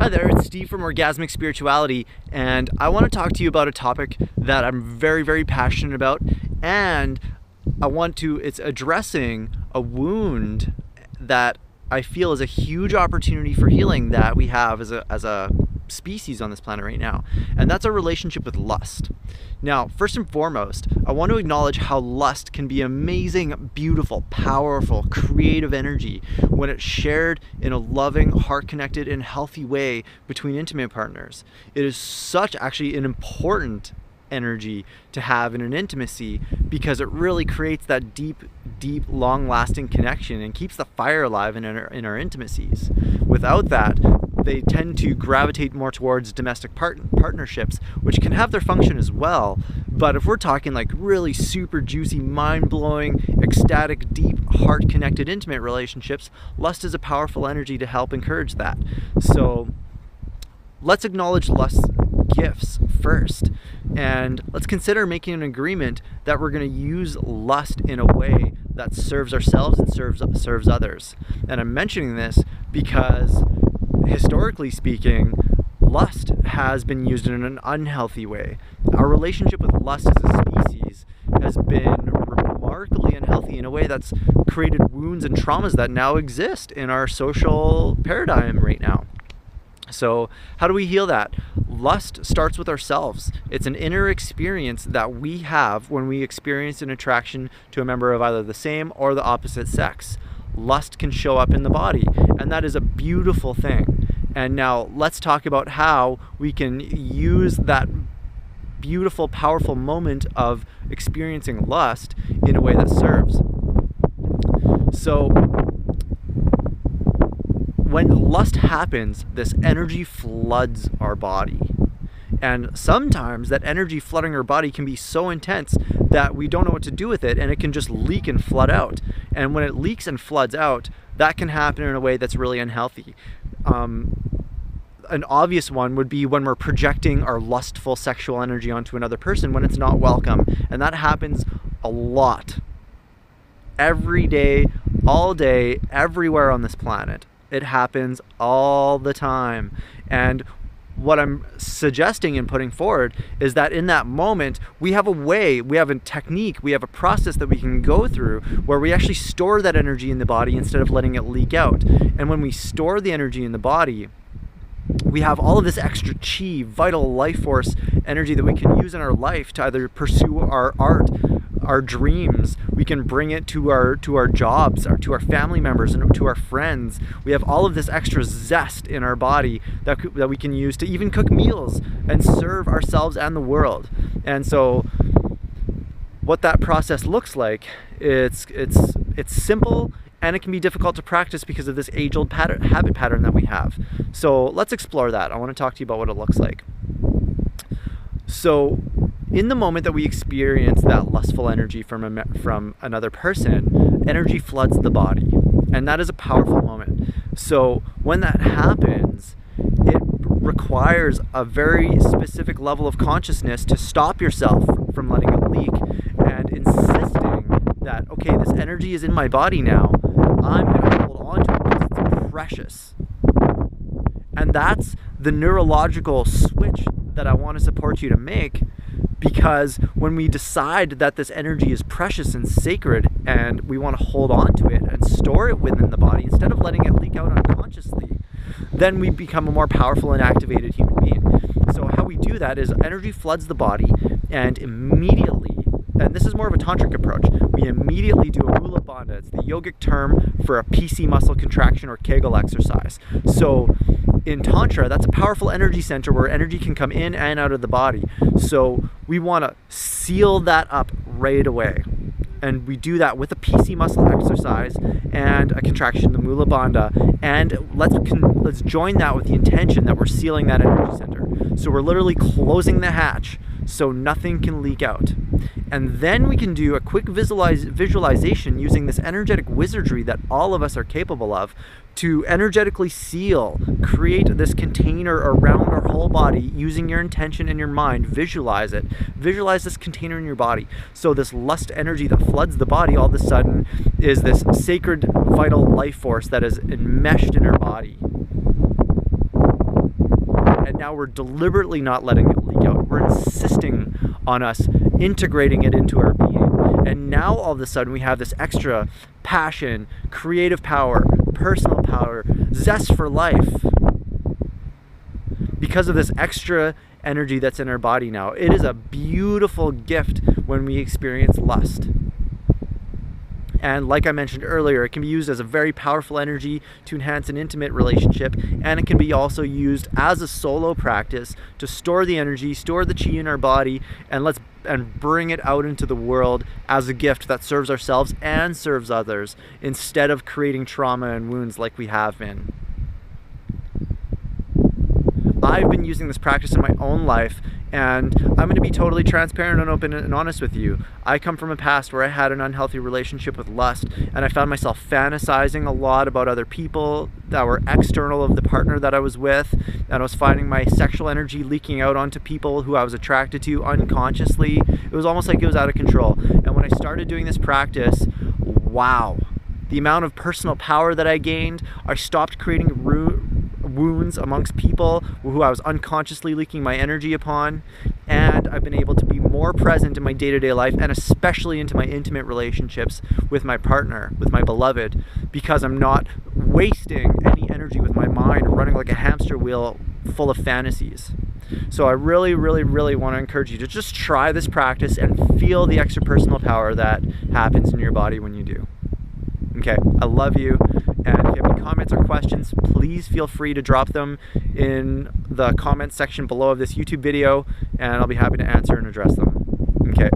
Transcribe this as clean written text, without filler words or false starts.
Hi there, it's Steve from Orgasmic Spirituality, and I want to talk to you about a topic that I'm very, very passionate about, and it's addressing a wound that I feel is a huge opportunity for healing that we have as a species on this planet right now, and that's our relationship with lust. Now, first and foremost, I want to acknowledge how lust can be amazing, beautiful, powerful, creative energy when it's shared in a loving, heart-connected, and healthy way between intimate partners. It is such actually an important energy to have in an intimacy because it really creates that deep, long-lasting connection and keeps the fire alive in our intimacies. Without that, they tend to gravitate more towards domestic partnerships, which can have their function as well. But if we're talking like really super juicy, mind-blowing, ecstatic, deep, heart-connected, intimate relationships, lust is a powerful energy to help encourage that. So let's acknowledge lust's gifts first, and let's consider making an agreement that we're going to use lust in a way that serves ourselves and serves others. And I'm mentioning this because historically speaking, lust has been used in an unhealthy way. Our relationship with lust as a species has been remarkably unhealthy in a way that's created wounds and traumas that now exist in our social paradigm right now. So how do we heal that? Lust starts with ourselves. It's an inner experience that we have when we experience an attraction to a member of either the same or the opposite sex. Lust can show up in the body, and that is a beautiful thing. And now let's talk about how we can use that beautiful, powerful moment of experiencing lust in a way that serves. So when lust happens, this energy floods our body. And sometimes that energy flooding our body can be so intense that we don't know what to do with it, and it can just leak and flood out. And when it leaks and floods out, that can happen in a way that's really unhealthy. An obvious one would be when we're projecting our lustful sexual energy onto another person when it's not welcome. And that happens a lot. Every day, all day, everywhere on this planet. It happens all the time. And what I'm suggesting and putting forward is that in that moment, we have a way, we have a technique, we have a process that we can go through where we actually store that energy in the body instead of letting it leak out. And when we store the energy in the body, we have all of this extra chi, vital life force energy that we can use in our life to either pursue our art, our dreams. We can bring it to our jobs, to our family members, and to our friends. We have all of this extra zest in our body that we can use to even cook meals and serve ourselves and the world. And so what that process looks like, it's simple, and it can be difficult to practice because of this age-old habit pattern that we have. So let's explore that. I want to talk to you about what it looks like. So in the moment that we experience that lustful energy from another person, energy floods the body. And that is a powerful moment. So when that happens, it requires a very specific level of consciousness to stop yourself from letting it leak and insisting that, okay, this energy is in my body now. I'm going to hold on to it because it's precious. And that's the neurological switch that I want to support you to make, because when we decide that this energy is precious and sacred and we want to hold on to it and store it within the body instead of letting it leak out unconsciously, then we become a more powerful and activated human being. So how we do that is energy floods the body, and immediately, and this is more of a tantric approach, we immediately do a mula bandha. It's the yogic term for a PC muscle contraction or Kegel exercise. So in Tantra, that's a powerful energy center where energy can come in and out of the body. So we want to seal that up right away. And we do that with a PC muscle exercise and a contraction, the mula bandha. And let's join that with the intention that we're sealing that energy center. So we're literally closing the hatch so nothing can leak out. And then we can do a quick visualization using this energetic wizardry that all of us are capable of to energetically seal, create this container around our whole body using your intention and your mind. Visualize it. Visualize this container in your body. So this lust energy that floods the body all of a sudden is this sacred, vital life force that is enmeshed in our body. and now we're deliberately not letting it leak out. We're insisting on us integrating it into our being. And now all of a sudden we have this extra passion, creative power, personal power, zest for life because of this extra energy that's in our body now. It is a beautiful gift when we experience lust. And like I mentioned earlier, it can be used as a very powerful energy to enhance an intimate relationship, and it can be also used as a solo practice to store the energy, store the chi in our body, and bring it out into the world as a gift that serves ourselves and serves others, instead of creating trauma and wounds like we have been. I've been using this practice in my own life, and I'm going to be totally transparent and open and honest with you. I come from a past where I had an unhealthy relationship with lust, and I found myself fantasizing a lot about other people that were external of the partner that I was with, and I was finding my sexual energy leaking out onto people who I was attracted to unconsciously. It was almost like it was out of control. And when I started doing this practice, wow, the amount of personal power that I gained. I stopped creating wounds amongst people who I was unconsciously leaking my energy upon, and I've been able to be more present in my day-to-day life, and especially into my intimate relationships with my partner, with my beloved, because I'm not wasting any energy with my mind running like a hamster wheel full of fantasies. So I really, really, really want to encourage you to just try this practice and feel the extra personal power that happens in your body when you do. Okay, I love you, and if you have any comments or questions, please feel free to drop them in the comments section below of this YouTube video, and I'll be happy to answer and address them. Okay.